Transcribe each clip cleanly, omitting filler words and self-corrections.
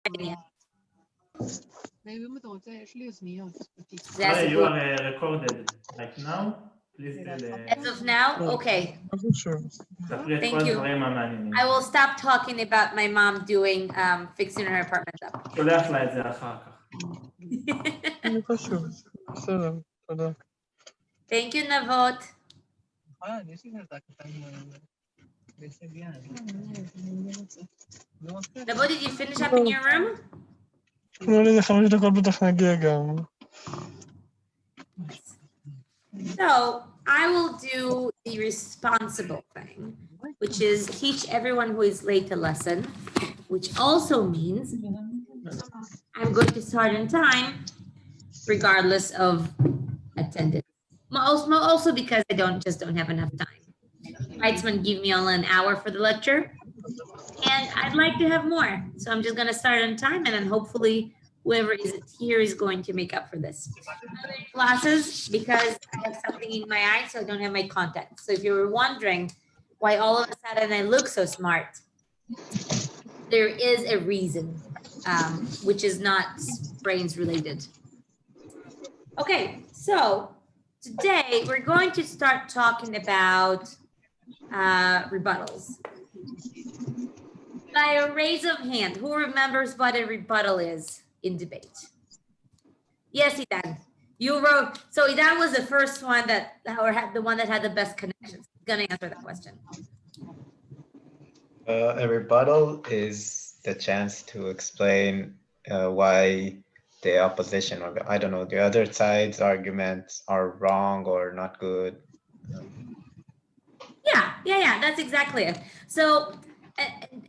Hi, you are recorded right now. Please As of now, okay. Thank you. I will stop talking about my mom doing fixing her apartment up. שולח לה את זה אחר כך. Thank you, Navot. Navot, did you finish up in your room? So I will do the responsible thing, which is teach everyone who is late a lesson, which also means I'm going to start in time, regardless of attendance. Also because I don't have enough time. Weitzman gave me only an hour for the lecture, and I'd like to have more. So I'm just going to start on time, and then hopefully whoever is here is going to make up for this. Glasses, because I have something in my eye, so I don't have my contacts. So if you were wondering why all of a sudden I look so smart, there is a reason, which is not brains related. Okay, so today we're going to start talking about rebuttals. By a raise of hand, who remembers what a rebuttal is in debate? Yes, Idan. You wrote, so Idan was the first one that, or had the one that had the best connections. I'm gonna answer that question. A rebuttal is the chance to explain why the opposition, or I don't know, the other side's arguments are wrong or not good. Yeah, that's exactly it. So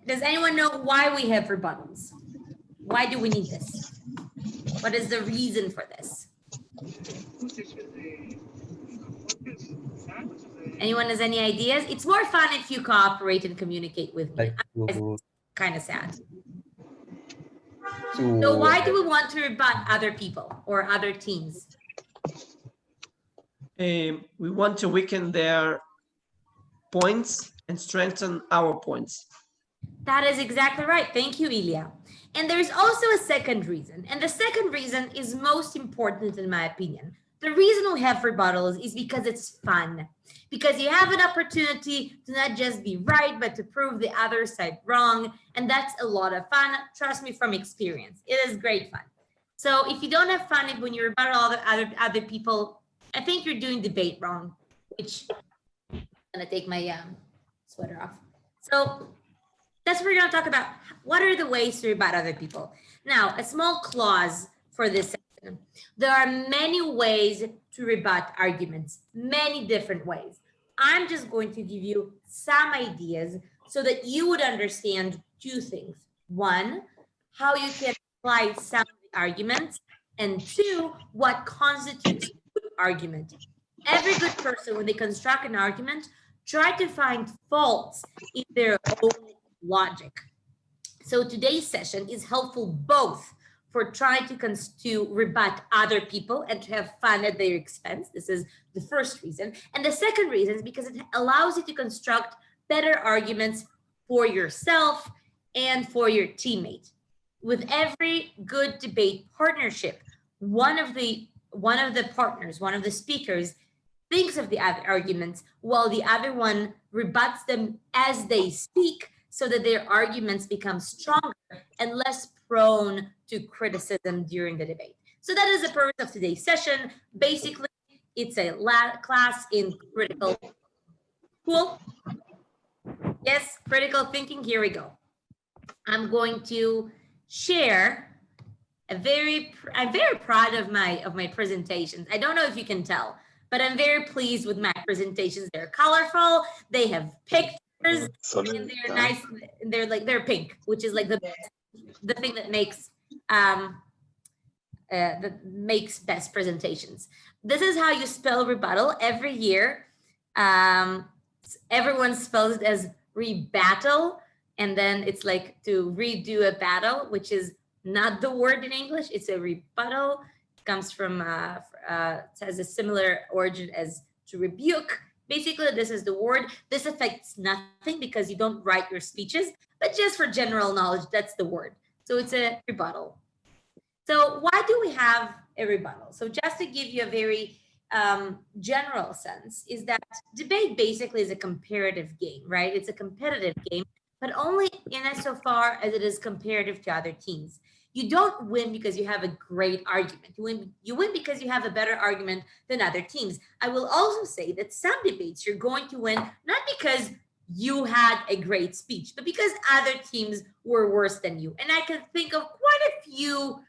does anyone know why we have rebuttals? Why do we need this? What is the reason for this? Anyone has any ideas? It's more fun if you cooperate and communicate with me. It's kind of sad. So why do we want to rebut other people or other teams? We want to weaken their points and strengthen our points. That is exactly right. Thank you, Ilya. And there's also a second reason. And the second reason is most important in my opinion. The reason we have rebuttals is because it's fun. Because you have an opportunity to not just be right, but to prove the other side wrong. And that's a lot of fun. Trust me from experience. It is great fun. So if you don't have fun when you rebuttal all the other people, I think you're doing debate wrong, which I'm gonna take my sweater off. So that's what we're gonna talk about. What are the ways to rebut other people? Now, a small clause for this section. There are many ways to rebut arguments, many different ways. I'm just going to give you some ideas so that you would understand two things. One, how you can apply some of the arguments, and two, what constitutes a good argument. Every good person, when they construct an argument, try to find faults in their own logic. So today's session is helpful both for trying to rebut other people and to have fun at their expense. This is the first reason. And the second reason is because it allows you to construct better arguments for yourself and for your teammate. With every good debate partnership, one of the partners, one of the speakers, thinks of the other arguments while the other one rebuts them as they speak, so that their arguments become stronger and less prone to criticism during the debate. So that is the purpose of today's session. Basically, it's a class in critical. Cool? Yes, critical thinking. Here we go. I'm going to share I'm very proud of my presentations. I don't know if you can tell, but I'm very pleased with my presentations. They're colorful. They have pictures. And they're nice, and they're pink, which is like the thing that makes best presentations. This is how you spell rebuttal. Every year, everyone spells it as rebattle, and then it's like to redo a battle, which is not the word in English. It's a rebuttal. It comes from it has a similar origin as to rebuke. Basically, this is the word. This affects nothing because you don't write your speeches, but just for general knowledge, that's the word. So So it's a rebuttal. So why do we have a rebuttal? So just to give you a very general sense, is that debate basically is a comparative game, right? It's a competitive game, but only in as so far as it is comparative to other teams. You don't win because you have a great argument. You win because you have a better argument than other teams. I will also say that some debates you're going to win not because you had a great speech, but because other teams were worse than you. And I can think of quite a few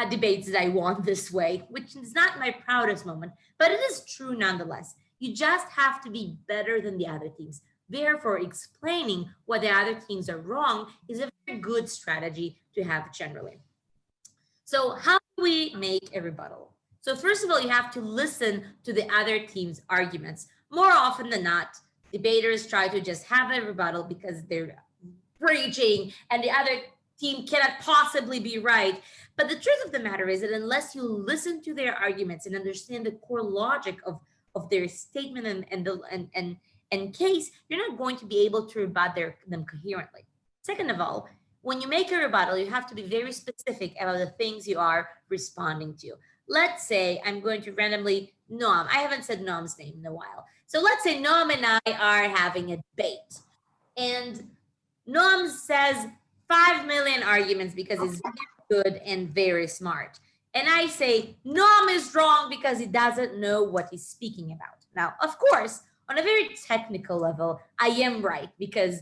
debates that I won this way, which is not my proudest moment, but it is true nonetheless. You just have to be better than the other teams. Therefore, explaining why the other teams are wrong is a very good strategy to have generally. So how do we make a rebuttal? So first of all, you have to listen to the other team's arguments. More often than not, debaters try to just have a rebuttal because they're preaching and the other team cannot possibly be right. But the truth of the matter is that unless you listen to their arguments and understand the core logic of their statement and case, you're not going to be able to rebut them coherently. Second of all, when you make a rebuttal, you have to be very specific about the things you are responding to. Let's say I'm going to randomly, Noam, I haven't said Noam's name in a while. So let's say Noam and I are having a debate and Noam says 5 million arguments because he's very good and very smart. And I say, Noam is wrong because he doesn't know what he's speaking about. Now, of course, on a very technical level, I am right because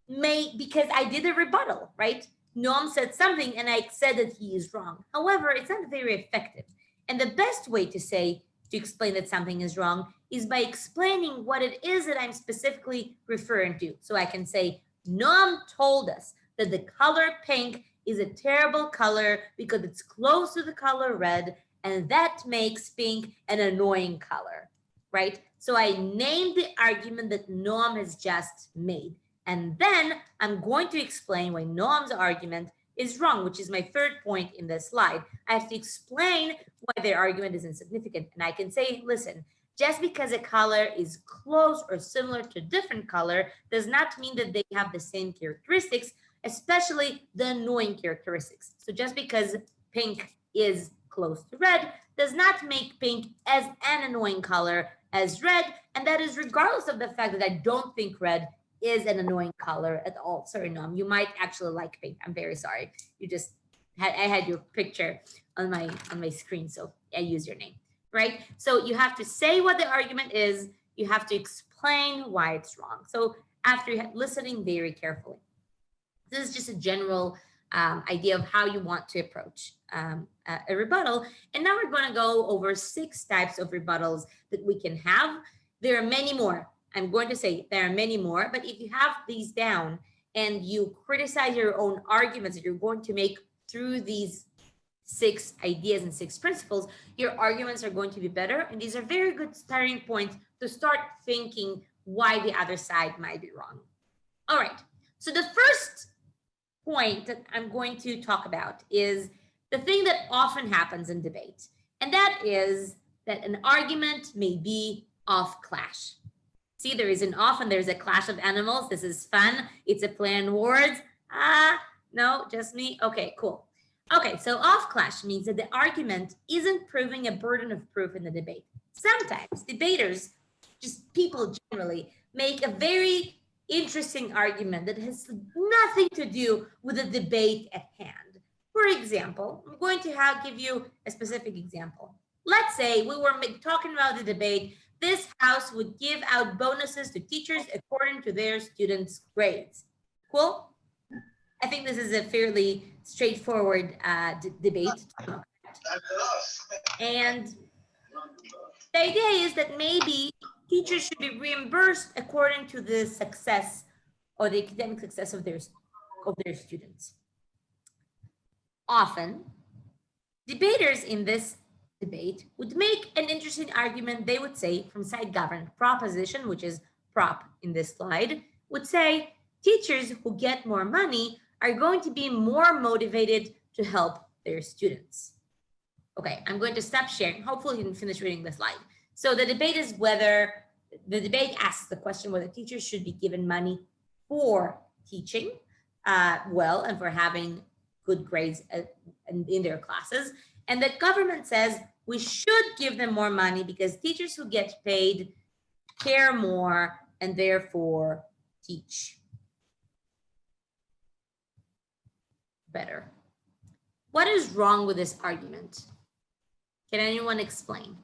I did a rebuttal, right? Noam said something and I said that he is wrong. However, it's not very effective. And the best way to explain that something is wrong is by explaining what it is that I'm specifically referring to. So I can say, Noam told us that the color pink is a terrible color because it's close to the color red, and that makes pink an annoying color, right? So I named the argument that Noam has just made. And then I'm going to explain why Noam's argument is wrong, which is my third point in this slide. I have to explain why their argument is insignificant. And I can say, listen, just because a color is close or similar to a different color does not mean that they have the same characteristics, especially the annoying characteristics. So just because pink is close to red does not make pink as an annoying color as red. And that is regardless of the fact that I don't think red is an annoying color at all. Sorry, Noam, you might actually like pink. I'm very sorry. I had your picture on my screen, so I use your name. Right? So you have to say what the argument is, you have to explain why it's wrong. So after listening very carefully, this is just a general idea of how you want to approach a rebuttal. And now we're going to go over 6 types of rebuttals that we can have. There are many more. I'm going to say there are many more, but if you have these down and you criticize your own arguments that you're going to make through these 6 ideas and 6 principles, your arguments are going to be better. And these are very good starting points to start thinking why the other side might be wrong. All right. So the first point that I'm going to talk about is the thing that often happens in debate. And that is that an argument may be off clash. See, there is an off and there's a clash of animals. This is fun. It's a play on words. No, just me. Okay, cool. Okay, so off clash means that the argument isn't proving a burden of proof in the debate. Sometimes debaters, just people generally, make a very interesting argument that has nothing to do with the debate at hand. For example, I'm going to give you a specific example. Let's say we were talking about the debate, this house would give out bonuses to teachers according to their students' grades. Cool? I think this is a fairly straightforward debate. And the idea is that maybe teachers should be reimbursed according to the success or the academic success of their students. Often, debaters in this debate would make an interesting argument. They would say from side government proposition, which is prop in this slide, would say teachers who get more money are going to be more motivated to help their students. Okay, I'm going to stop sharing. Hopefully you can finish reading the slide. So the debate is whether, the debate asks the question whether teachers should be given money for teaching well and for having good grades in their classes. And the government says we should give them more money because teachers who get paid care more and therefore teach better. What is wrong with this argument? Can anyone explain?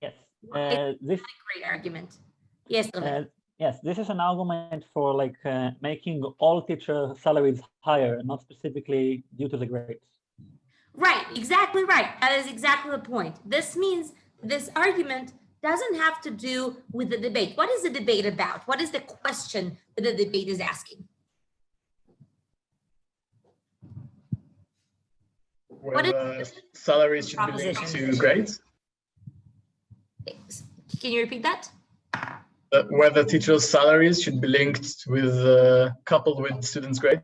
Yes. It's This a great argument. Yes, Levin. yes, this is an argument for like making all teacher salaries higher, not specifically due to the grades. Right, exactly right. That is exactly the point. This means this argument doesn't have to do with the debate. What is the debate about? What is the question that the debate is asking? Whether salaries should be linked proposition? to grades? Can you repeat that? Whether teachers' salaries should be linked with, coupled with students' grades?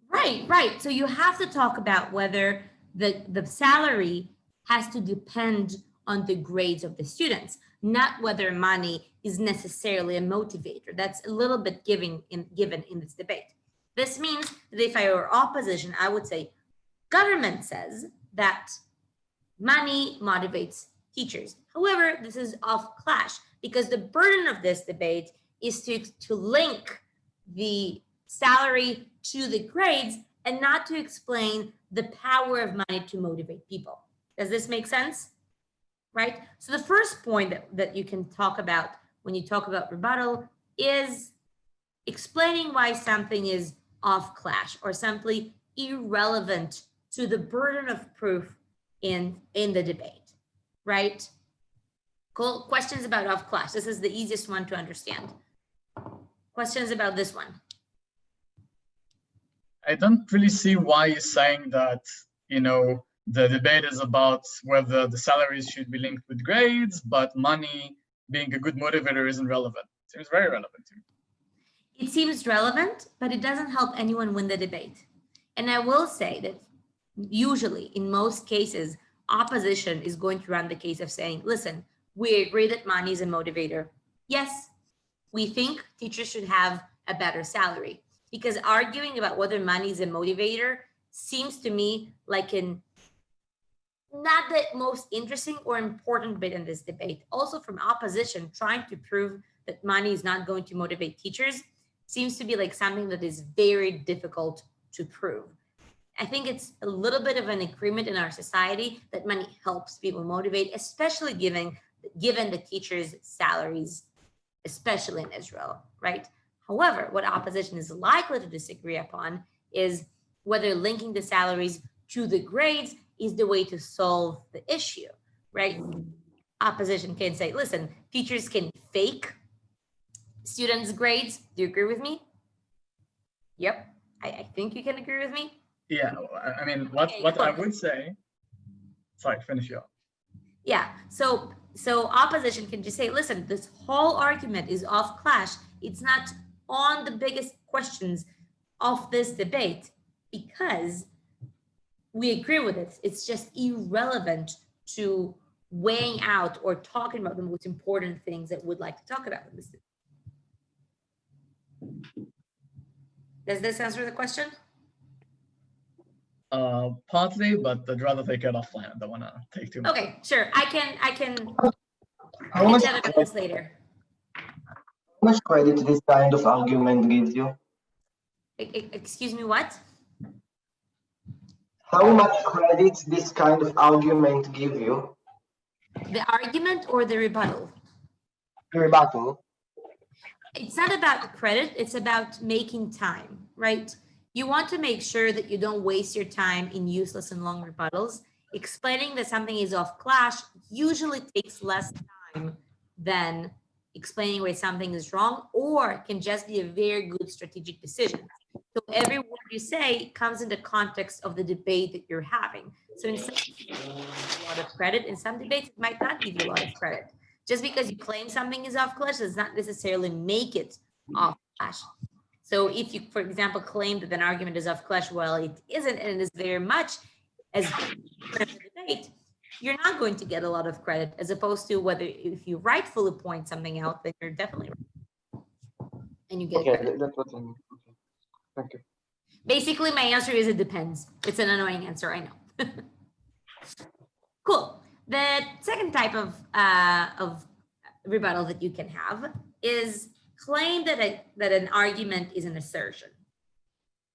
Right, right. So you have to talk about whether the salary has to depend on the grades of the students, not whether money is necessarily a motivator. That's a little bit given in this debate. This means that if I were opposition, I would say government says that money motivates teachers. However, this is off clash because the burden of this debate is to link the salary to the grades and not to explain the power of money to motivate people. Does this make sense? Right? So the first point that you can talk about when you talk about rebuttal is explaining why something is off clash or simply irrelevant to the burden of proof in the debate, right? Cool. Questions about off clash. This is the easiest one to understand. Questions about this one? I don't really see why you're saying that, you know, the debate is about whether the salaries should be linked with grades, but money being a good motivator isn't relevant. It seems very relevant to me. It seems relevant, but it doesn't help anyone win the debate. And I will say that usually, in most cases, opposition is going to run the case of saying, listen, we agree that money is a motivator. Yes, we think teachers should have a better salary, because arguing about whether money is a motivator seems to me like not the most interesting or important bit in this debate. Also from opposition, trying to prove that money is not going to motivate teachers seems to be like something that is very difficult to prove. I think it's a little bit of an agreement in our society that money helps people motivate, especially given the teachers' salaries, especially in Israel, right? However, what opposition is likely to disagree upon is whether linking the salaries to the grades is the way to solve the issue, right? Opposition can say, listen, teachers can fake students' grades. Do you agree with me? Yep, I think you can agree with me. Yeah, I mean, what I would say, sorry, finish you up. Yeah, so opposition can just say, listen, this whole argument is off clash. It's not on the biggest questions of this debate because we agree with it. It's just irrelevant to weighing out or talking about the most important things that we'd like to talk about in this debate. Does this answer the question? Partly, but I'd rather take it offline. I don't want to take too much. Okay, sure. I can How much chat about this later. How much credit this kind of argument gives you? Excuse me, what? How much credit this kind of argument give you? The argument or the rebuttal? The rebuttal. It's not about the credit, it's about making time, right? You want to make sure that you don't waste your time in useless and long rebuttals. Explaining that something is off clash usually takes less time than explaining why something is wrong, or can just be a very good strategic decision. So every word you say comes in the context of the debate that you're having. So in some debates, it gives you a lot of credit, in some debates, it might not give you a lot of credit. Just because you claim something is off clash does not necessarily make it off clash. So if you, for example, claim that an argument is off clash, well, it isn't, and it is very much as a debate, you're not going to get a lot of credit, as opposed to whether if you rightfully point something out, then you're definitely right. And you get credit. That's what I mean. Okay. Thank you. Basically, my answer is it depends. It's an annoying answer, I know. Cool. The second type of rebuttal that you can have is claim that an argument is an assertion.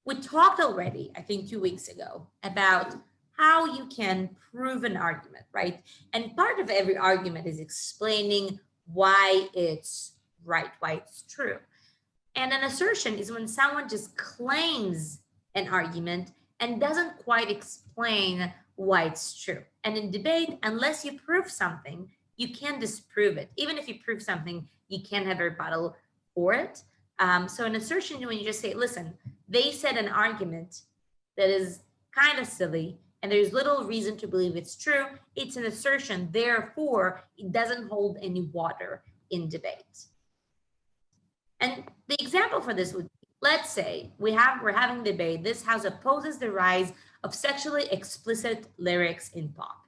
We talked already, I think 2 weeks ago, about how you can prove an argument, right? And part of every argument is explaining why it's right, why it's true. And an assertion is when someone just claims an argument and doesn't quite explain why it's true. And in debate, unless you prove something, you can't disprove it. Even if you prove something, you can't have a rebuttal for it. So an assertion, when you just say, listen, they said an argument that is kind of silly and there's little reason to believe it's true, it's an assertion, therefore it doesn't hold any water in debate. And the example for this would be, let's say we're having debate, this house opposes the rise of sexually explicit lyrics in pop,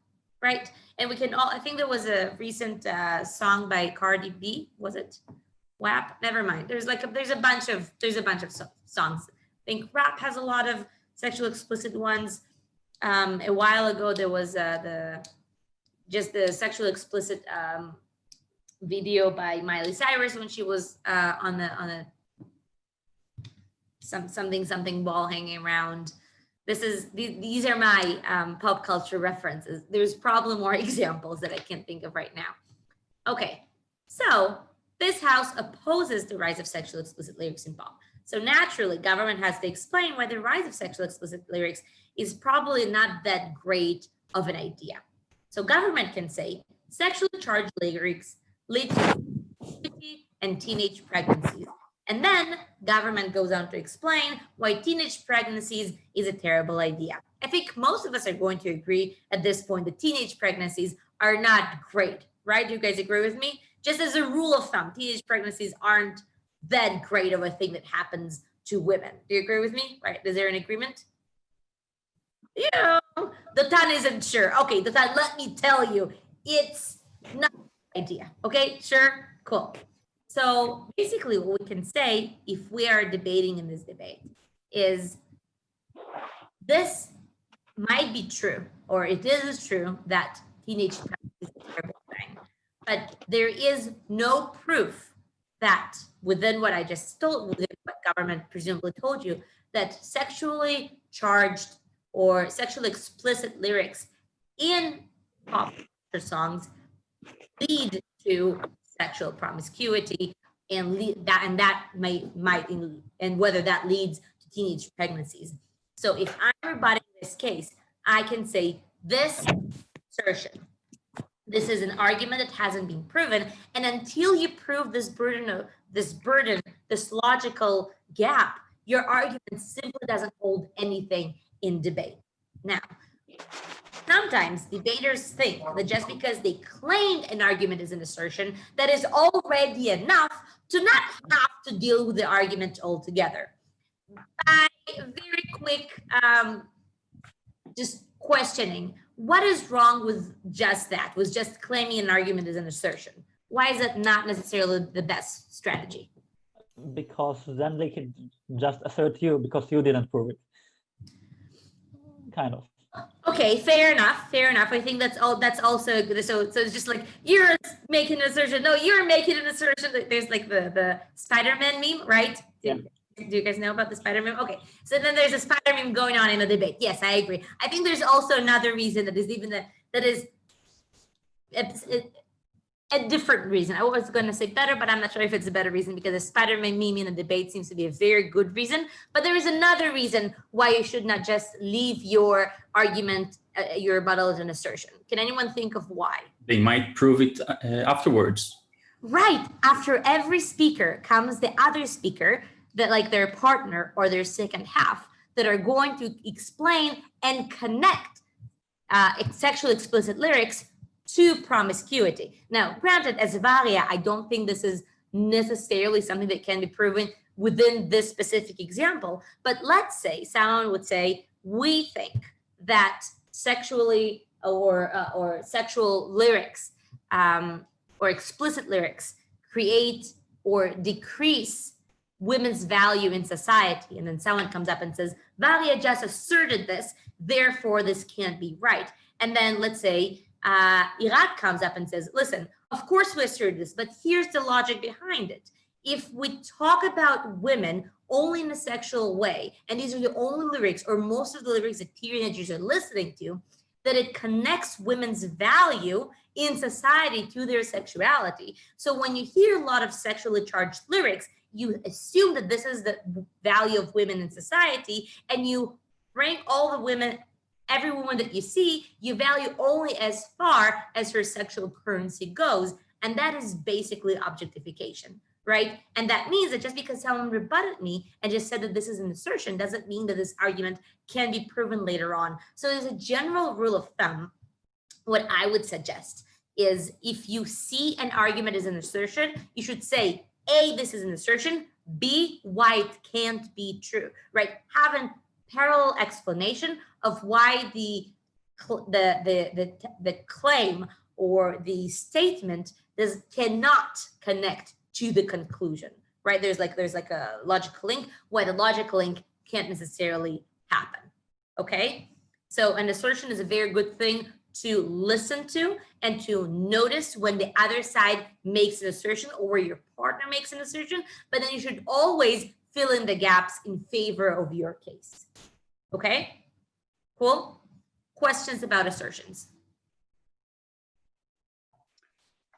right? And we can all, I think there was a recent song by Cardi B, was it? WAP? Never mind. There's a bunch of songs. I think rap has a lot of sexual explicit ones. A while ago there was the sexual explicit video by Miley Cyrus when she was on a something ball hanging around. These are my pop culture references. There's probably more examples that I can't think of right now. Okay, so this house opposes the rise of sexually explicit lyrics in pop. So naturally, government has to explain why the rise of sexually explicit lyrics is probably not that great of an idea. So government can say sexually charged lyrics lead to puberty and teenage pregnancies. And then government goes on to explain why teenage pregnancies is a terrible idea. I think most of us are going to agree at this point that teenage pregnancies are not great, right? Do you guys agree with me? Just as a rule of thumb, teenage pregnancies aren't that great of a thing that happens to women. Do you agree with me? Right? Is there an agreement? Yeah, Datan isn't sure. Okay, Datan, let me tell you, it's not an idea. Okay, sure, cool. So basically what we can say if we are debating in this debate is this might be true, or it is true that teenage pregnancy is a terrible thing, but there is no proof that within what I just told, within what government presumably told you, that sexually charged or sexually explicit lyrics in pop culture songs lead to sexual promiscuity, and whether that leads to teenage pregnancies. So if I'm rebutting this case, I can say this assertion, this is an argument that hasn't been proven, and until you prove this logical gap, your argument simply doesn't hold anything in debate. Now, sometimes debaters think that just because they claimed an argument is an assertion, that is already enough to not have to deal with the argument altogether. By very quick, just questioning, what is wrong with just that, with just claiming an argument is an assertion? Why is that not necessarily the best strategy? Because then they can just assert you because you didn't prove it. Kind of. Okay, fair enough. I think that's also good. So it's just like, you're making an assertion. No, you're making an assertion. There's like the Spider-Man meme, right? Yeah. Do you guys know about the Spider-Man? Okay, so then there's a Spider meme going on in a debate. Yes, I agree. I think there's also another reason that is even that is a different reason. I was going to say better, but I'm not sure if it's a better reason, because a Spider-Man meme in a debate seems to be a very good reason. But there is another reason why you should not just leave your argument, your rebuttal as an assertion. Can anyone think of why? They might prove it afterwards. Right. After every speaker comes the other speaker, that like their partner or their second half, that are going to explain and connect sexually explicit lyrics to promiscuity. Now, granted, as Varia, I don't think this is necessarily something that can be proven within this specific example, but let's say someone would say, we think that sexually or sexual lyrics or explicit lyrics create or decrease women's value in society. And then someone comes up and says, Varia just asserted this, therefore this can't be right. And then let's say Iraq comes up and says, listen, of course we asserted this, but here's the logic behind it. If we talk about women only in a sexual way, and these are the only lyrics or most of the lyrics that teenagers are listening to, that it connects women's value in society to their sexuality. So when you hear a lot of sexually charged lyrics, you assume that this is the value of women in society, and you rank all the women, every woman that you see, you value only as far as her sexual currency goes. And that is basically objectification, right? And that means that just because someone rebutted me and just said that this is an assertion doesn't mean that this argument can be proven later on. So there's a general rule of thumb. What I would suggest is if you see an argument as an assertion, you should say, A, this is an assertion, B, why it can't be true, right? Have a parallel explanation of why the claim or the statement cannot connect to the conclusion, right? There's like a logical link why the logical link can't necessarily happen, okay? So an assertion is a very good thing to listen to and to notice when the other side makes an assertion or where your partner makes an assertion, but then you should always fill in the gaps in favor of your case. Okay, cool. Questions about assertions?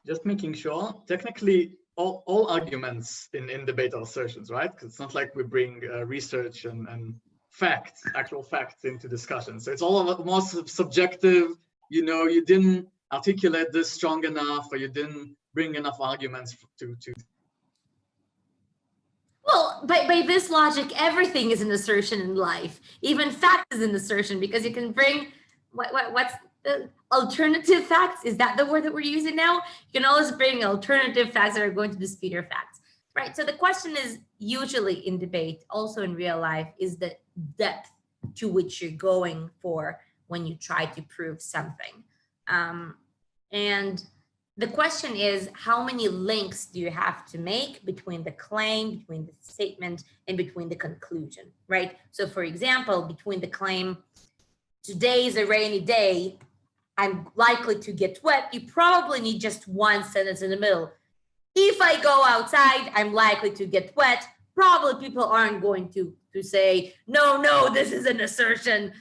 Just making sure, technically all arguments in debate are assertions, right? Because it's not like we bring research and facts, actual facts into discussion. So it's all more subjective. You know, you didn't articulate this strong enough, or you didn't bring enough arguments to. Well, by this logic, everything is an assertion in life. Even fact is an assertion, because you can bring what's the alternative facts? Is that the word that we're using now? You can always bring alternative facts that are going to dispute your facts, right? So the question is usually in debate, also in real life, is the depth to which you're going for when you try to prove something. And the question is, how many links do you have to make between the claim, between the statement, and between the conclusion, right? So for example, between the claim, today is a rainy day, I'm likely to get wet, you probably need just one sentence in the middle. If I go outside, I'm likely to get wet. Probably people aren't going to say, no, this is an assertion.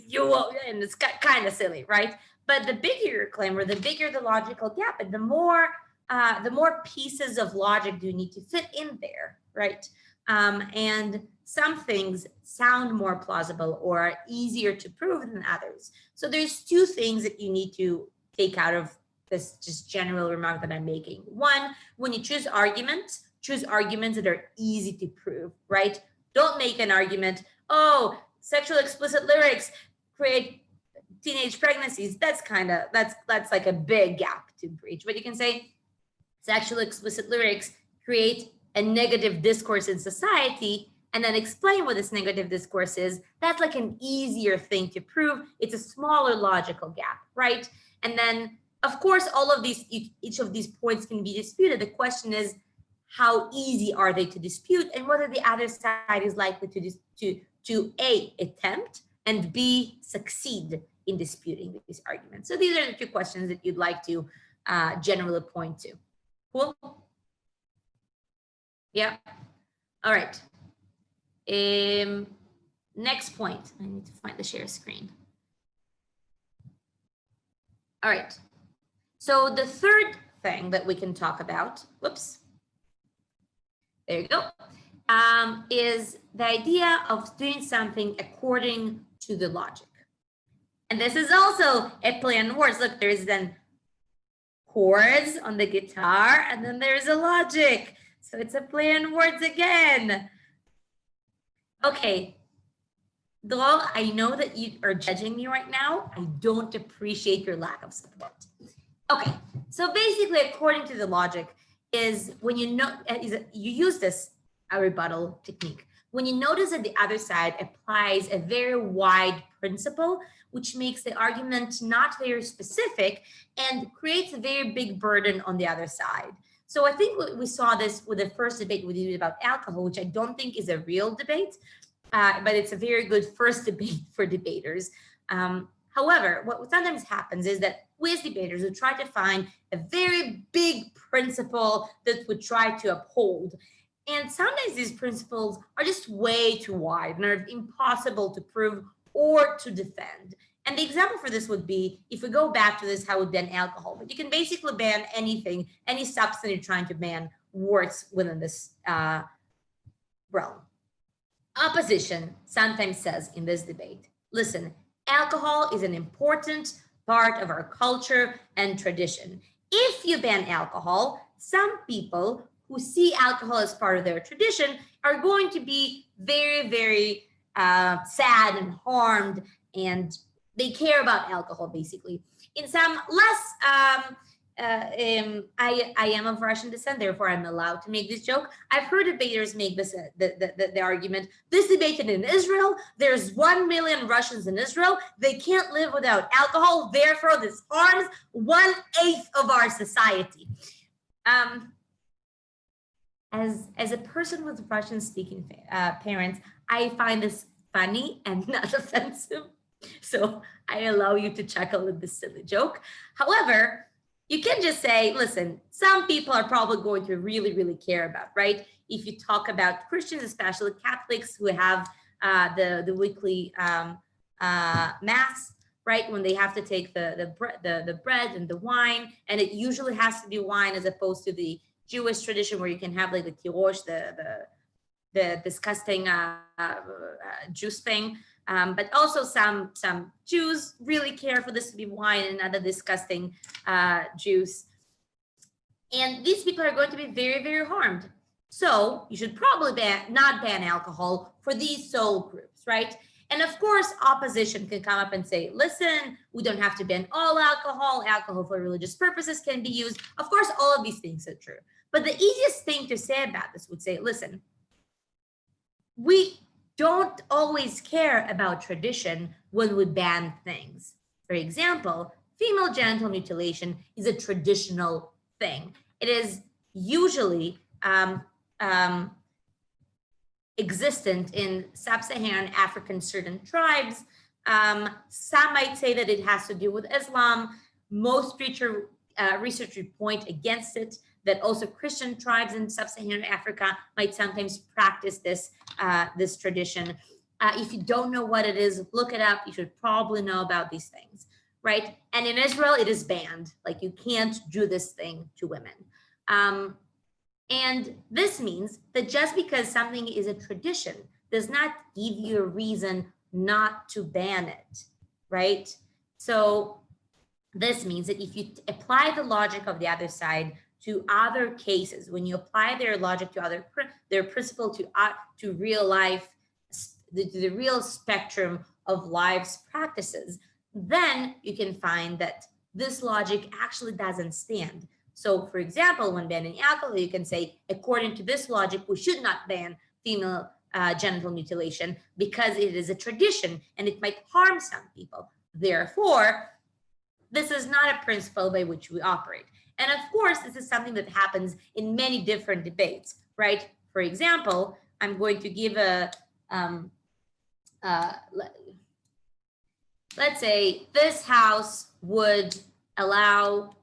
You will, and it's kind of silly, right? But the bigger your claim, or the bigger the logical gap, and the more pieces of logic do you need to fit in there, right? And some things sound more plausible or are easier to prove than others. So there's two things that you need to take out of this just general remark that I'm making. One, when you choose arguments that are easy to prove, right? Don't make an argument, oh, sexual explicit lyrics create teenage pregnancies. That's like a big gap to breach. But you can say sexual explicit lyrics create a negative discourse in society, and then explain what this negative discourse is. That's like an easier thing to prove. It's a smaller logical gap, right? And then, of course, all of these, each of these points can be disputed. The question is, how easy are they to dispute, and whether the other side is likely to A, attempt, and B, succeed in disputing these arguments. So these are the two questions that you'd like to generally point to. Cool? Yeah. All right. Next point. I need to find the share screen. All right. So the third thing that we can talk about, whoops, there you go, is the idea of doing something according to the logic. And this is also a play on words. Look, there's then chords on the guitar, and then there's a logic. So it's a play on words again. Okay, Dror, I know that you are judging me right now. I don't appreciate your lack of support. Okay, so basically, according to the logic, is when you use this rebuttal technique. When you notice that the other side applies a very wide principle, which makes the argument not very specific and creates a very big burden on the other side. So I think we saw this with the first debate we did about alcohol, which I don't think is a real debate, but it's a very good first debate for debaters. However, what sometimes happens is that we as debaters would try to find a very big principle that we try to uphold. And sometimes these principles are just way too wide and are impossible to prove or to defend. And the example for this would be, if we go back to this, how we ban alcohol, but you can basically ban anything, any substance you're trying to ban works within this realm. Opposition sometimes says in this debate, listen, alcohol is an important part of our culture and tradition. If you ban alcohol, some people who see alcohol as part of their tradition are going to be very, very sad and harmed, and they care about alcohol, basically. In some less, I am of Russian descent, therefore I'm allowed to make this joke. I've heard debaters make this the argument. This debated in Israel. There's 1 million Russians in Israel. They can't live without alcohol. Therefore, this harms 1/8 of our society. As a person with Russian-speaking parents, I find this funny and not offensive. So I allow you to chuckle at this silly joke. However, you can just say, listen, some people are probably going to really, really care about, right? If you talk about Christians, especially Catholics who have the weekly mass, right? When they have to take the bread and the wine, and it usually has to be wine as opposed to the Jewish tradition where you can have like the tirosh, the disgusting juice thing. But also some Jews really care for this to be wine and other disgusting juice. And these people are going to be very, very harmed. So you should probably not ban alcohol for these sole groups, right? And of course, opposition can come up and say, listen, we don't have to ban all alcohol. Alcohol for religious purposes can be used. Of course, all of these things are true. But the easiest thing to say about this would say, listen, we don't always care about tradition when we ban things. For example, female genital mutilation is a traditional thing. It is usually existent in sub-Saharan African certain tribes. Some might say that it has to do with Islam. Most researchers point against it, that also Christian tribes in sub-Saharan Africa might sometimes practice this tradition. If you don't know what it is, look it up. You should probably know about these things, right? And in Israel, it is banned. Like, you can't do this thing to women. And this means that just because something is a tradition does not give you a reason not to ban it, right? So this means that if you apply the logic of the other side to other cases, when you apply their logic to their principle to real life, the real spectrum of life's practices, then you can find that this logic actually doesn't stand. So for example, when banning alcohol, you can say, according to this logic, we should not ban female genital mutilation because it is a tradition and it might harm some people. Therefore, this is not a principle by which we operate. And of course, this is something that happens in many different debates, right? For example, I'm going to give let's say this house would allow,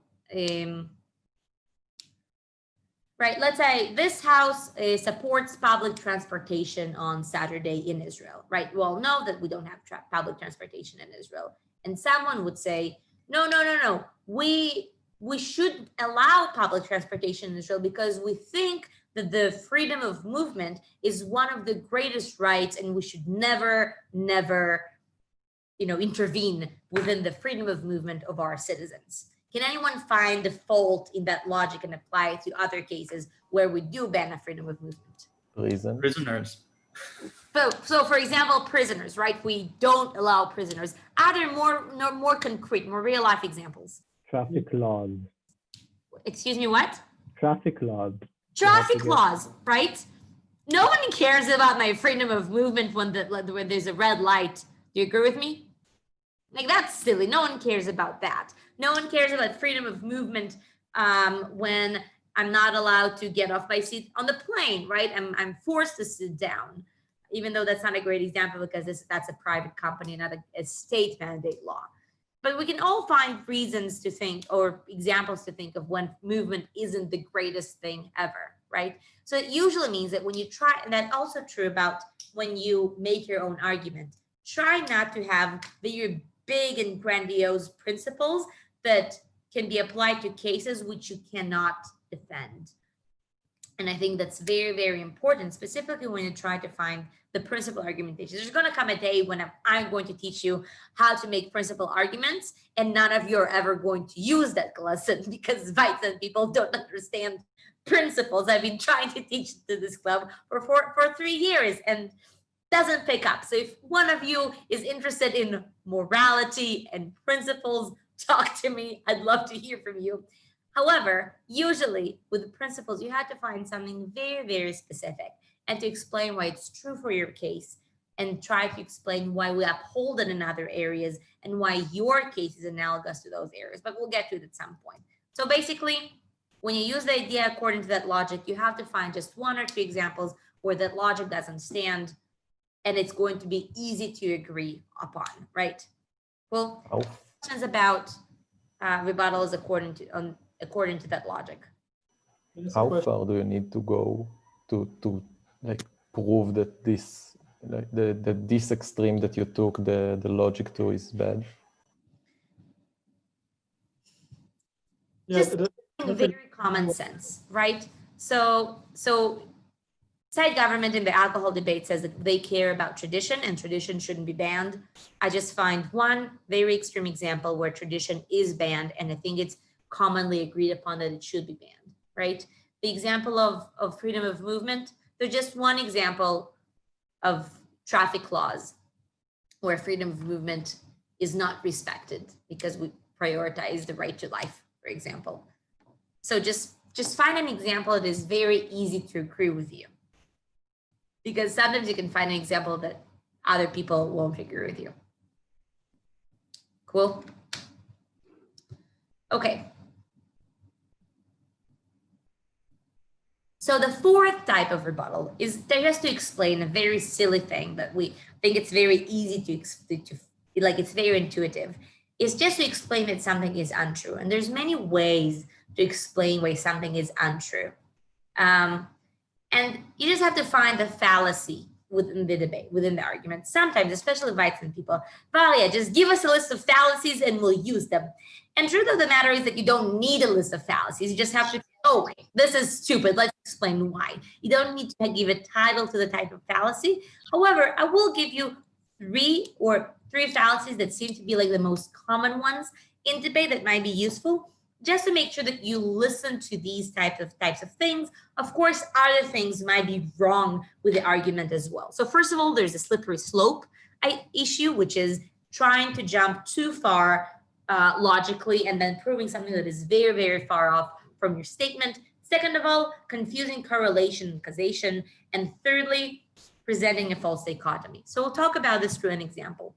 right, let's say this house supports public transportation on Saturday in Israel, right? We all know that we don't have public transportation in Israel. And someone would say, no, we should allow public transportation in Israel because we think that the freedom of movement is one of the greatest rights and we should never, intervene within the freedom of movement of our citizens. Can anyone find the fault in that logic and apply it to other cases where we do ban a freedom of movement? Prisoners. So for example, prisoners, right? We don't allow prisoners. Are there more concrete, more real life examples? Traffic laws. Excuse me, what? Traffic laws. Traffic laws, right? No one cares about my freedom of movement when there's a red light. Do you agree with me? Like, that's silly. No one cares about that. No one cares about freedom of movement when I'm not allowed to get off my seat on the plane, right? I'm forced to sit down, even though that's not a great example because that's a private company, not a state mandate law. But we can all find reasons to think or examples to think of when movement isn't the greatest thing ever, right? So it usually means that when you try, and that's also true about when you make your own argument, try not to have very big and grandiose principles that can be applied to cases which you cannot defend. And I think that's very, very important, specifically when you try to find the principal argumentation. There's going to come a day when I'm going to teach you how to make principal arguments, and none of you are ever going to use that lesson because Weizen people don't understand principles. I've been trying to teach to this club for 3 years and doesn't pick up. So if one of you is interested in morality and principles, talk to me. I'd love to hear from you. However, usually with principles, you have to find something very, very specific and to explain why it's true for your case and try to explain why we uphold it in other areas and why your case is analogous to those areas. But we'll get to it at some point. So basically, when you use the idea according to that logic, you have to find just 1 or 2 examples where that logic doesn't stand and it's going to be easy to agree upon, right? Well, questions about rebuttals according to that logic. How far do you need to go to like prove that this this extreme that you took the logic to is bad? Just very common sense, right? So side government in the alcohol debate says that they care about tradition and tradition shouldn't be banned. I just find one very extreme example where tradition is banned, and I think it's commonly agreed upon that it should be banned, right? The example of freedom of movement, they're just one example of traffic laws where freedom of movement is not respected because we prioritize the right to life, for example. So just find an example that is very easy to agree with you, because sometimes you can find an example that other people won't agree with you. Cool. Okay. So the 4th type of rebuttal is they just to explain a very silly thing that we think it's very easy to like it's very intuitive. It's just to explain that something is untrue. And there's many ways to explain why something is untrue. And you just have to find the fallacy within the debate, within the argument. Sometimes, especially Weizen people, Varia, just give us a list of fallacies and we'll use them. And truth of the matter is that you don't need a list of fallacies. You just have to, oh, this is stupid. Let's explain why. You don't need to give a title to the type of fallacy. However, I will give you three fallacies that seem to be like the most common ones in debate that might be useful, just to make sure that you listen to these types of things. Of course, other things might be wrong with the argument as well. So first of all, there's a slippery slope issue, which is trying to jump too far logically and then proving something that is very, very far off from your statement. Second of all, confusing correlation and causation. And thirdly, presenting a false dichotomy. So we'll talk about this through an example.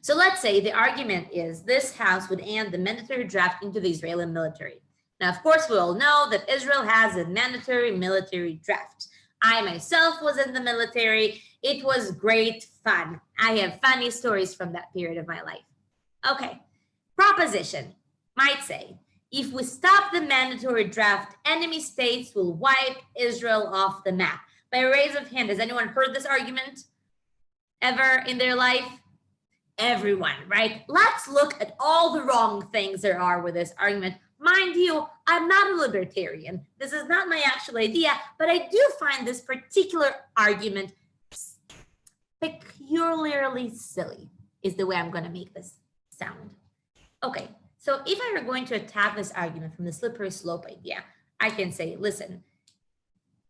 So let's say the argument is this House would end the mandatory draft into the Israeli military. Now, of course, we all know that Israel has a mandatory military draft. I myself was in the military. It was great fun. I have funny stories from that period of my life. Okay, proposition might say, if we stop the mandatory draft, enemy states will wipe Israel off the map. By a raise of hand, has anyone heard this argument ever in their life? Everyone, right? Let's look at all the wrong things there are with this argument. Mind you, I'm not a libertarian. This is not my actual idea, but I do find this particular argument peculiarly silly, is the way I'm going to make this sound. Okay, so if I were going to attack this argument from the slippery slope idea, I can say, listen,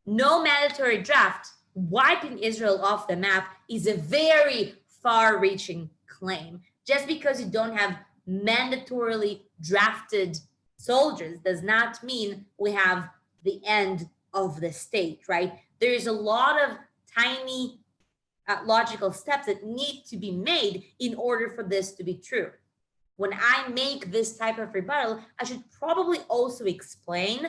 no mandatory draft, wiping Israel off the map is a very far-reaching claim. Just because you don't have mandatorily drafted soldiers does not mean we have the end of the state, right? There's a lot of tiny logical steps that need to be made in order for this to be true. When I make this type of rebuttal, I should probably also explain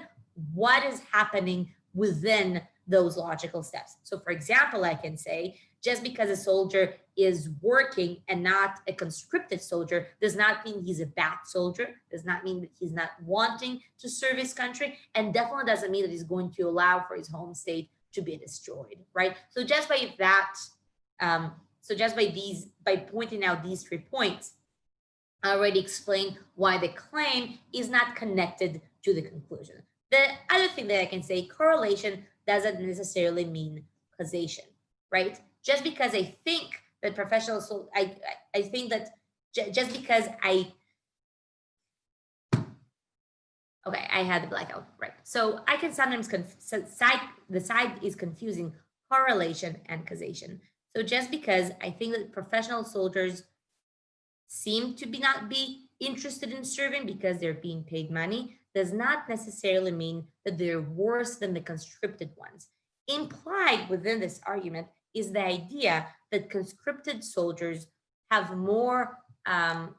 what is happening within those logical steps. So for example, I can say, just because a soldier is working and not a conscripted soldier does not mean he's a bad soldier, does not mean that he's not wanting to serve his country, and definitely doesn't mean that he's going to allow for his home state to be destroyed, right? So just by that, by pointing out these 3 points, I already explained why the claim is not connected to the conclusion. The other thing that I can say, correlation doesn't necessarily mean causation, right? Just because I think that professional, I think that just because okay, I had the blackout, right? So I can sometimes, the side is confusing correlation and causation. So just because I think that professional soldiers seem to not be interested in serving because they're being paid money does not necessarily mean that they're worse than the conscripted ones. Implied within this argument is the idea that conscripted soldiers have more,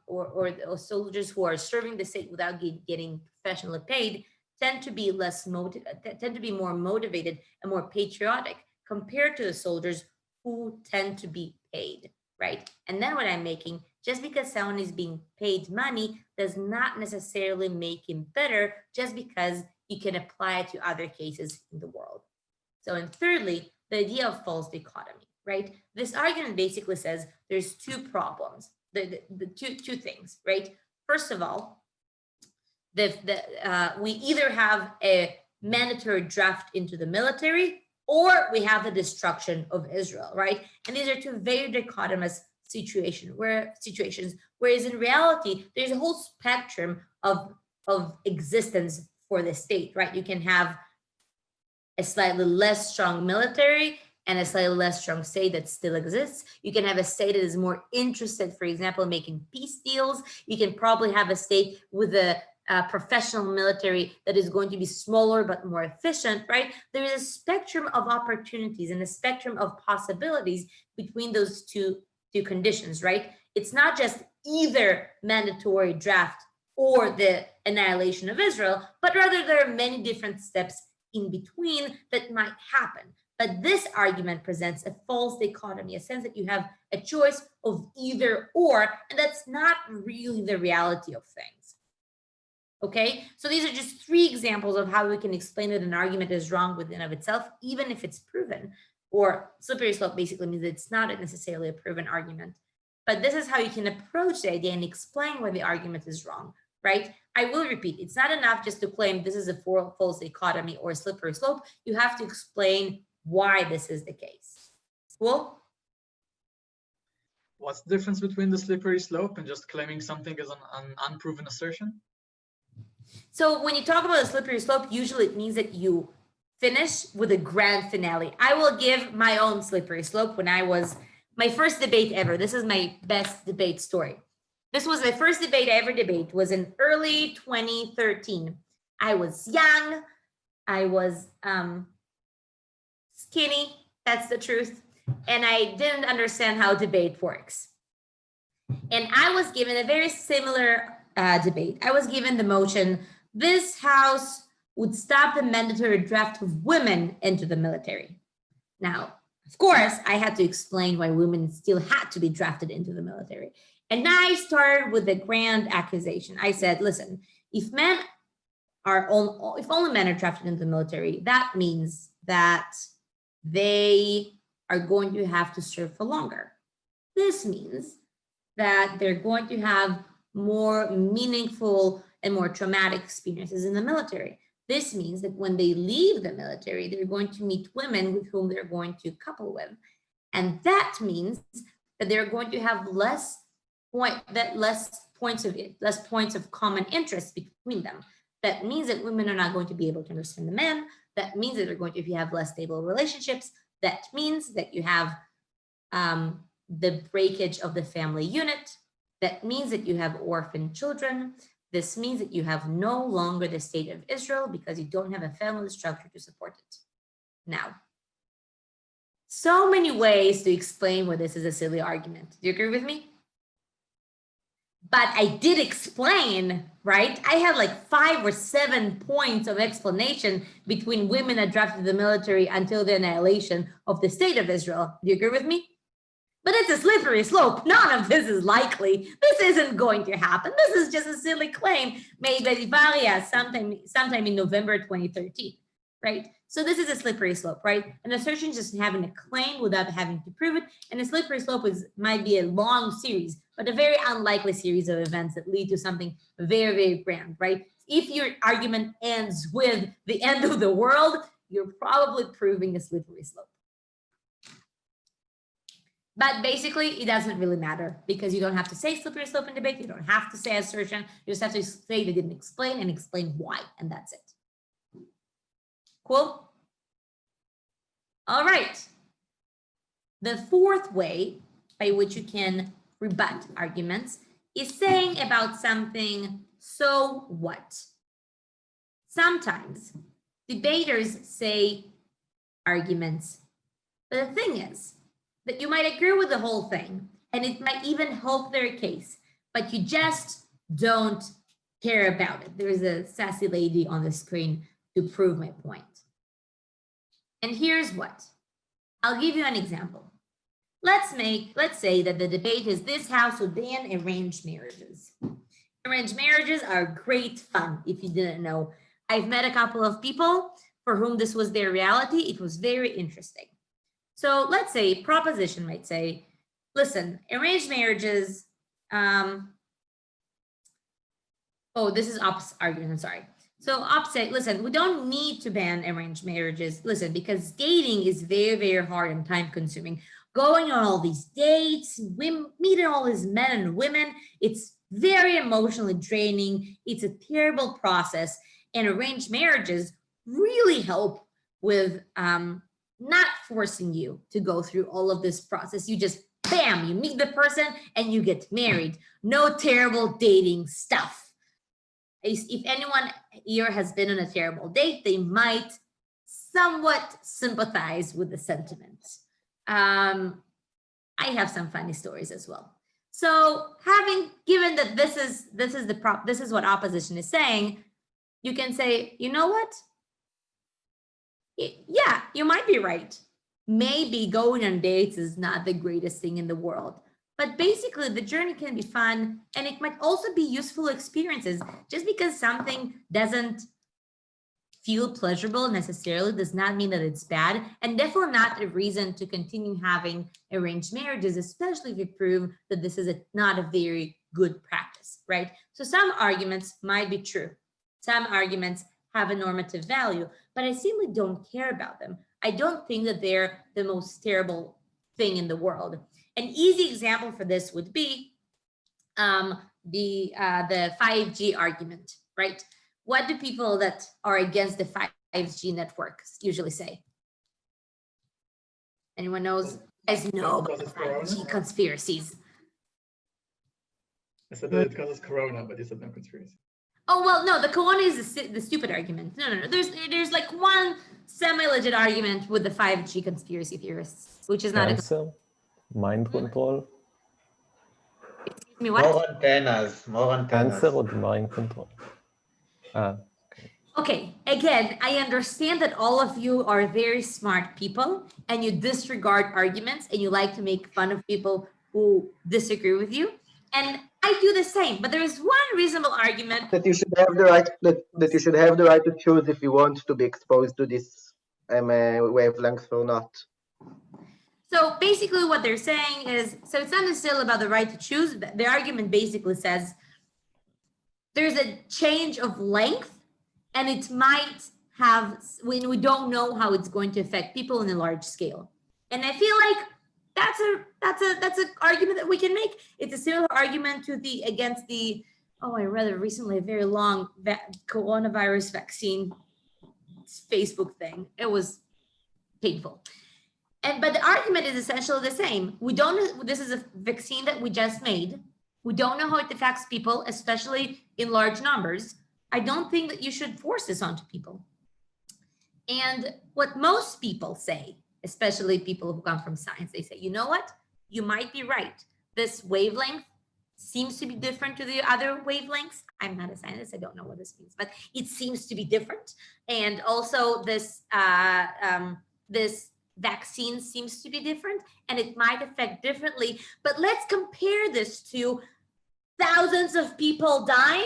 or soldiers who are serving the state without getting professionally paid tend to be more motivated and more patriotic compared to the soldiers who tend to be paid, right? And then what I'm making, just because someone is being paid money does not necessarily make him better, just because you can apply it to other cases in the world. So, and thirdly, the idea of false dichotomy, right? This argument basically says there's 2 problems, the two things, right? First of all, we either have a mandatory draft into the military, or we have the destruction of Israel, right? And these are 2 very dichotomous situations, whereas in reality, there's a whole spectrum of existence for the state, right? You can have a slightly less strong military and a slightly less strong state that still exists. You can have a state that is more interested, for example, in making peace deals. You can probably have a state with a professional military that is going to be smaller but more efficient, right? There is a spectrum of opportunities and a spectrum of possibilities between those two conditions, right? It's not just either mandatory draft or the annihilation of Israel, but rather there are many different steps in between that might happen. But this argument presents a false dichotomy, a sense that you have a choice of either or, and that's not really the reality of things. Okay, so these are just 3 examples of how we can explain that an argument is wrong within of itself, even if it's proven. Or slippery slope basically means that it's not necessarily a proven argument. But this is how you can approach the idea and explain why the argument is wrong, right? I will repeat, it's not enough just to claim this is a false dichotomy or a slippery slope. You have to explain why this is the case. Cool? What's the difference between the slippery slope and just claiming something as an unproven assertion? So when you talk about a slippery slope, usually it means that you finish with a grand finale. I will give my own slippery slope when I was, my first debate ever. This is my best debate story. This was the first debate I ever debated, was in early 2013. I was young, I was skinny, that's the truth, and I didn't understand how debate works. And I was given a very similar debate. I was given the motion, this House would stop the mandatory draft of women into the military. Now, of course, I had to explain why women still had to be drafted into the military. And I started with a grand accusation. I said, listen, if only men are drafted into the military, that means that they are going to have to serve for longer. This means that they're going to have more meaningful and more traumatic experiences in the military. This means that when they leave the military, they're going to meet women with whom they're going to couple with. And that means that they're going to have less points of common interest between them. That means that women are not going to be able to understand the men. That means that they're going to have less stable relationships. That means that you have the breakage of the family unit. That means that you have orphan children. This means that you have no longer the state of Israel because you don't have a family structure to support it. Now, so many ways to explain why this is a silly argument. Do you agree with me? But I did explain, right? I had like 5 or 7 points of explanation between women that drafted the military until the annihilation of the state of Israel. Do you agree with me? But it's a slippery slope. None of this is likely. This isn't going to happen. This is just a silly claim made by Varia sometime in November 2013, right? So this is a slippery slope, right? An assertion just having a claim without having to prove it. And a slippery slope might be a long series, but a very unlikely series of events that lead to something very, very grand, right? If your argument ends with the end of the world, you're probably proving a slippery slope. But basically, it doesn't really matter because you don't have to say slippery slope in debate. You don't have to say assertion. You just have to say they didn't explain and explain why, and that's it. Cool? All right. The fourth way by which you can rebut arguments is saying about something, so what? Sometimes debaters say arguments, but the thing is that you might agree with the whole thing and it might even help their case, but you just don't care about it. There's a sassy lady on the screen to prove my point. And here's what. I'll give you an example. Let's say that the debate is this house would ban arranged marriages. Arranged marriages are great fun, if you didn't know. I've met a couple of people for whom this was their reality. It was very interesting. So let's say proposition might say, listen, arranged marriages, this is opposite argument, I'm sorry. So opposite, listen, we don't need to ban arranged marriages. Listen, because dating is very, very hard and time consuming. Going on all these dates, meeting all these men and women, it's very emotionally draining. It's a terrible process. And arranged marriages really help with not forcing you to go through all of this process. You just, bam, you meet the person and you get married. No terrible dating stuff. If anyone here has been on a terrible date, they might somewhat sympathize with the sentiment. I have some funny stories as well. So given that this is what opposition is saying, you can say, you know what? Yeah, you might be right. Maybe going on dates is not the greatest thing in the world. But basically, the journey can be fun, and it might also be useful experiences. Just because something doesn't feel pleasurable necessarily does not mean that it's bad, and definitely not a reason to continue having arranged marriages, especially if you prove that this is not a very good practice, right? So some arguments might be true. Some arguments have a normative value, but I simply don't care about them. I don't think that they're the most terrible thing in the world. An easy example for this would be the 5G argument, right? What do people that are against the 5G networks usually say? Anyone knows? Guys know about the 5G conspiracies. I said that it causes corona, but you said no conspiracy. Oh, well, no, the corona is the stupid argument. No. There's like one semi-legit argument with the 5G conspiracy theorists, which is not Cancer, mind control. Excuse me, what? More antennas. Cancer or mind control? Okay, again, I understand that all of you are very smart people and you disregard arguments and you like to make fun of people who disagree with you. And I do the same, but there is one reasonable argument that you should have the right that you should have the right to choose if you want to be exposed to this wavelength or not. So basically what they're saying is, so it's not necessarily about the right to choose. The argument basically says there's a change of length and it might have, when we don't know how it's going to affect people on a large scale. And I feel like that's an argument that we can make. It's a similar argument to against the, I read it recently, a very long coronavirus vaccine Facebook thing. It was painful. But the argument is essentially the same. This is a vaccine that we just made. We don't know how it affects people, especially in large numbers. I don't think that you should force this onto people. And what most people say, especially people who come from science, they say, you know what? You might be right. This wavelength seems to be different to the other wavelengths. I'm not a scientist, I don't know what this means, but it seems to be different. And also this, this vaccine seems to be different, and it might affect differently. But let's compare this to thousands of people dying,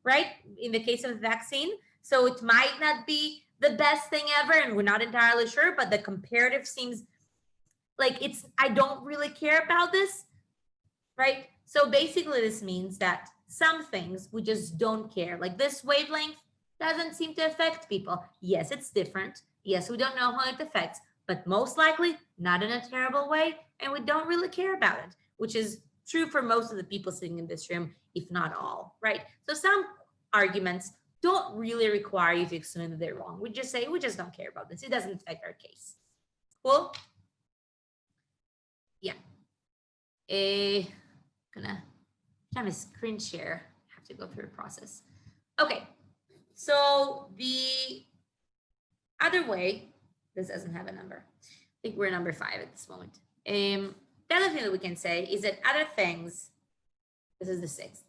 right? In the case of the vaccine. So it might not be the best thing ever, and we're not entirely sure, but the comparative seems like I don't really care about this, right? So basically this means that some things we just don't care. Like this wavelength doesn't seem to affect people. Yes, it's different. Yes, we don't know how it affects, but most likely not in a terrible way, and we don't really care about it, which is true for most of the people sitting in this room, if not all, right? So some arguments don't really require you to explain that they're wrong. We just say, we just don't care about this. It doesn't affect our case. Cool? Yeah. Gonna have a screen share. Have to go through a process. Okay. So the other way, this doesn't have a number. I think we're number 5 at this moment. The other thing that we can say is that other things, this is the 6th,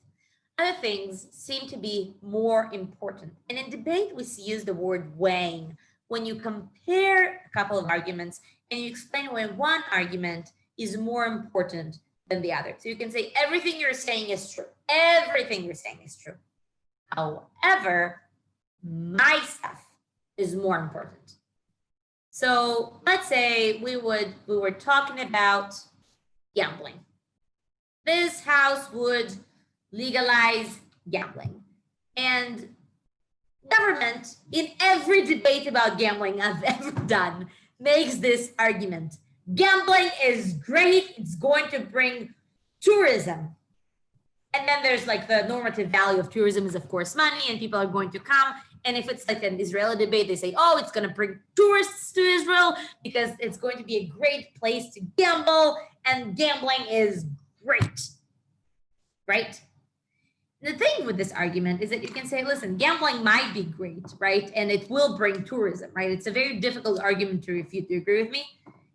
other things seem to be more important. And in debate, we use the word weighing when you compare a couple of arguments and you explain why one argument is more important than the other. So you can say everything you're saying is true. Everything you're saying is true. However, my stuff is more important. So let's say we were talking about gambling. This house would legalize gambling. And government, in every debate about gambling I've ever done, makes this argument. Gambling is great. It's going to bring tourism. And then there's like the normative value of tourism is of course money, and people are going to come. And if it's like an Israeli debate, they say, oh, it's going to bring tourists to Israel because it's going to be a great place to gamble, and gambling is great, right? The thing with this argument is that you can say, listen, gambling might be great, right? And it will bring tourism, right? It's a very difficult argument to refute. Do you agree with me?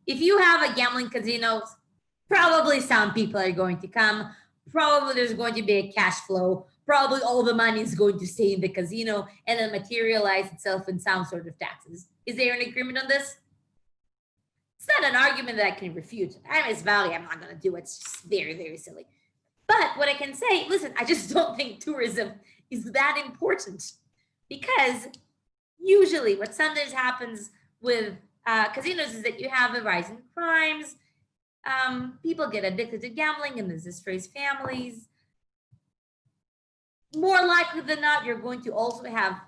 If you have a gambling casino, probably some people are going to come. Probably there's going to be a cash flow. Probably all the money is going to stay in the casino and then materialize itself in some sort of taxes. Is there an agreement on this? It's not an argument that I can refute. I'm as Varia, I'm not going to do it. It's just very, very silly. But what I can say, listen, I just don't think tourism is that important, because usually what sometimes happens with casinos is that you have a rise in crimes. People get addicted to gambling and this destroys families. More likely than not, you're going to also have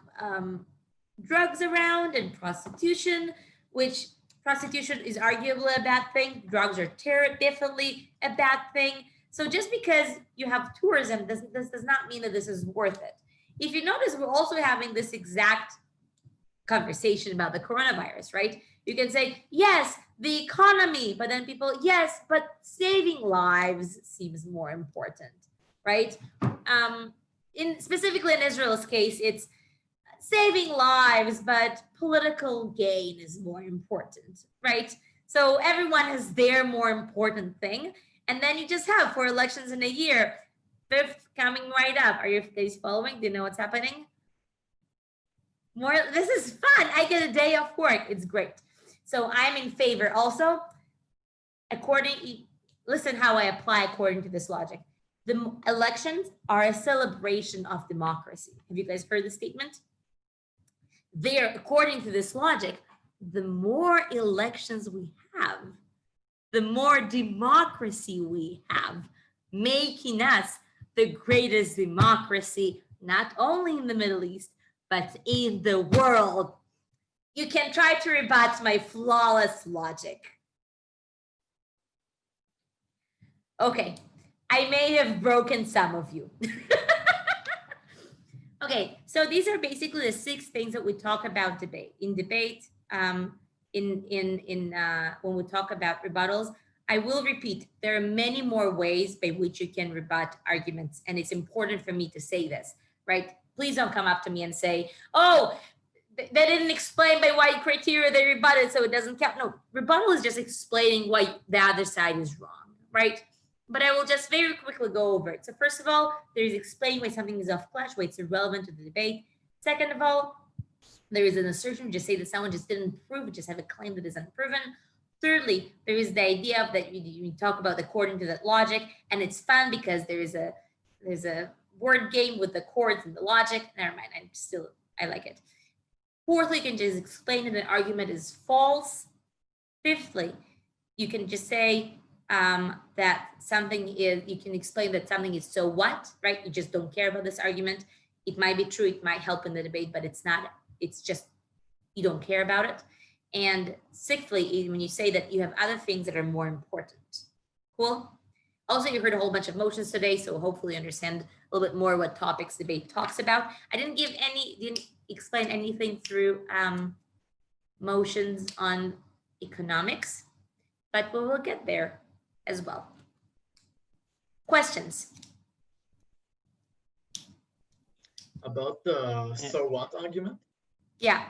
drugs around and prostitution, which prostitution is arguably a bad thing. Drugs are definitely a bad thing. So just because you have tourism, this does not mean that this is worth it. If you notice, we're also having this exact conversation about the coronavirus, right? You can say, yes, the economy, but then people, yes, but saving lives seems more important, right? Specifically in Israel's case, it's saving lives, but political gain is more important, right? So everyone has their more important thing. And then you just have 4 elections in a year. 5th coming right up. Are you guys following? Do you know what's happening? This is fun. I get a day off work. It's great. So I'm in favor also. Listen how I apply according to this logic. The elections are a celebration of democracy. Have you guys heard the statement? According to this logic, the more elections we have, the more democracy we have, making us the greatest democracy, not only in the Middle East, but in the world. You can try to rebut my flawless logic. Okay, I may have broken some of you. Okay, so these are basically the 6 things that we talk about in debate. When we talk about rebuttals, I will repeat, there are many more ways by which you can rebut arguments, and it's important for me to say this, right? Please don't come up to me and say, oh, they didn't explain by what criteria they rebutted, so it doesn't count. No, rebuttal is just explaining why the other side is wrong, right? but I will just very quickly go over it. So first of all, there is explain why something is off clash, why it's irrelevant to the debate. Second of all, there is an assertion, just say that someone just didn't prove, just have a claim that is unproven. Thirdly, there is the idea of that you talk about according to that logic, and it's fun because there's a word game with the chords and the logic. Never mind, I like it. Fourthly, you can just explain that an argument is false. Fifthly, you can just say that something is, you can explain that something is so what, right? You just don't care about this argument. It might be true, it might help in the debate, but it's not, it's just, you don't care about it. And sixthly, when you say that you have other things that are more important. Cool? Also, you heard a whole bunch of motions today, so hopefully you understand a little bit more what topics debate talks about. I didn't explain anything through motions on economics, but we will get there as well. Questions? About the so what argument? Yeah.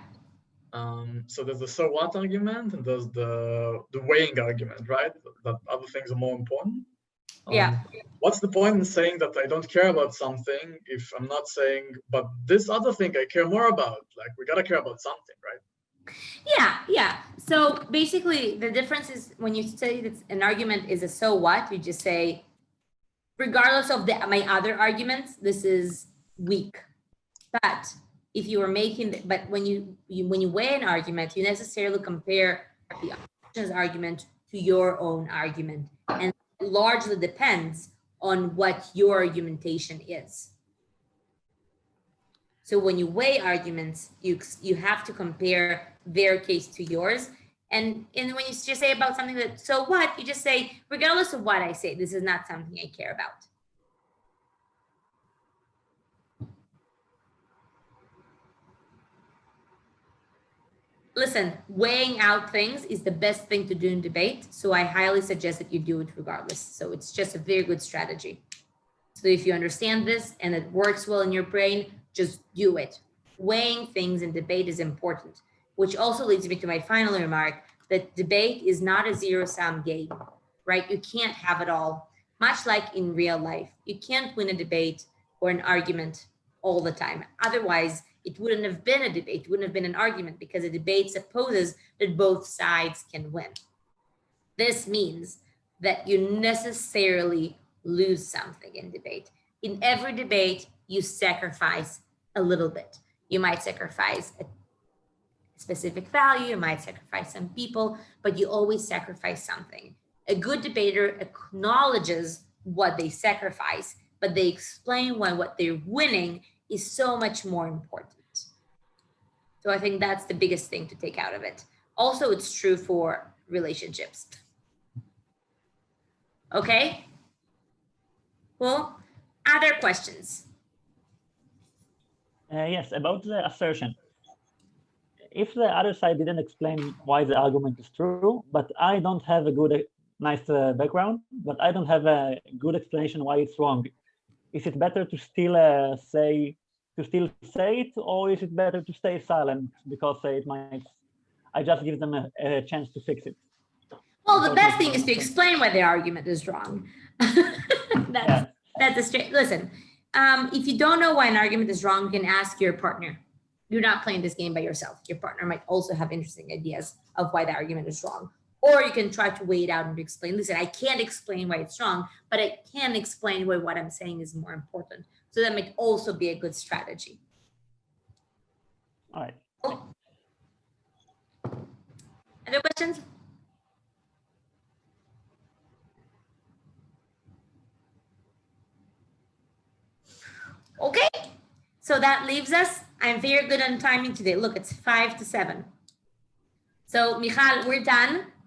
So there's the so what argument and there's the weighing argument, right? That other things are more important. Yeah. What's the point in saying that I don't care about something if I'm not saying, but this other thing I care more about? Like, we gotta care about something, right? Yeah. So basically, the difference is when you say that an argument is a so what, you just say, regardless of my other arguments, this is weak. But if you are making, but when you weigh an argument, you necessarily compare the opposition's argument to your own argument, and it largely depends on what your argumentation is. So when you weigh arguments, you have to compare their case to yours. And when you just say about something that, so what, you just say, regardless of what I say, this is not something I care about. Listen, weighing out things is the best thing to do in debate. So I highly suggest that you do it regardless. So it's just a very good strategy. So if you understand this and it works well in your brain, just do it. Weighing things in debate is important, which also leads me to my final remark, that debate is not a zero-sum game, right? You can't have it all. Much like in real life, you can't win a debate or an argument all the time. Otherwise, it wouldn't have been a debate, it wouldn't have been an argument, because a debate supposes that both sides can win. This means that you necessarily lose something in debate. In every debate, you sacrifice a little bit. You might sacrifice a specific value, you might sacrifice some people, but you always sacrifice something. A good debater acknowledges what they sacrifice, but they explain why what they're winning is so much more important. So I think that's the biggest thing to take out of it. Also, it's true for relationships. Okay? Cool. Other questions? Yes, about the assertion. If the other side didn't explain why the argument is true, but I don't have a good, nice background, but I don't have a good explanation why it's wrong, is it better to still say it, or is it better to stay silent because it might, I just give them a chance to fix it? Well, the best thing is to explain why the argument is wrong. That's a straight, listen, if you don't know why an argument is wrong, you can ask your partner. You're not playing this game by yourself. Your partner might also have interesting ideas of why the argument is wrong. Or you can try to weigh it out and explain, listen, I can't explain why it's wrong, but I can explain why what I'm saying is more important. So that might also be a good strategy. All right. Cool. Other questions? Okay, so that leaves us, I'm very good on timing today. Look, it's 5 to 7. So Michal, we're done.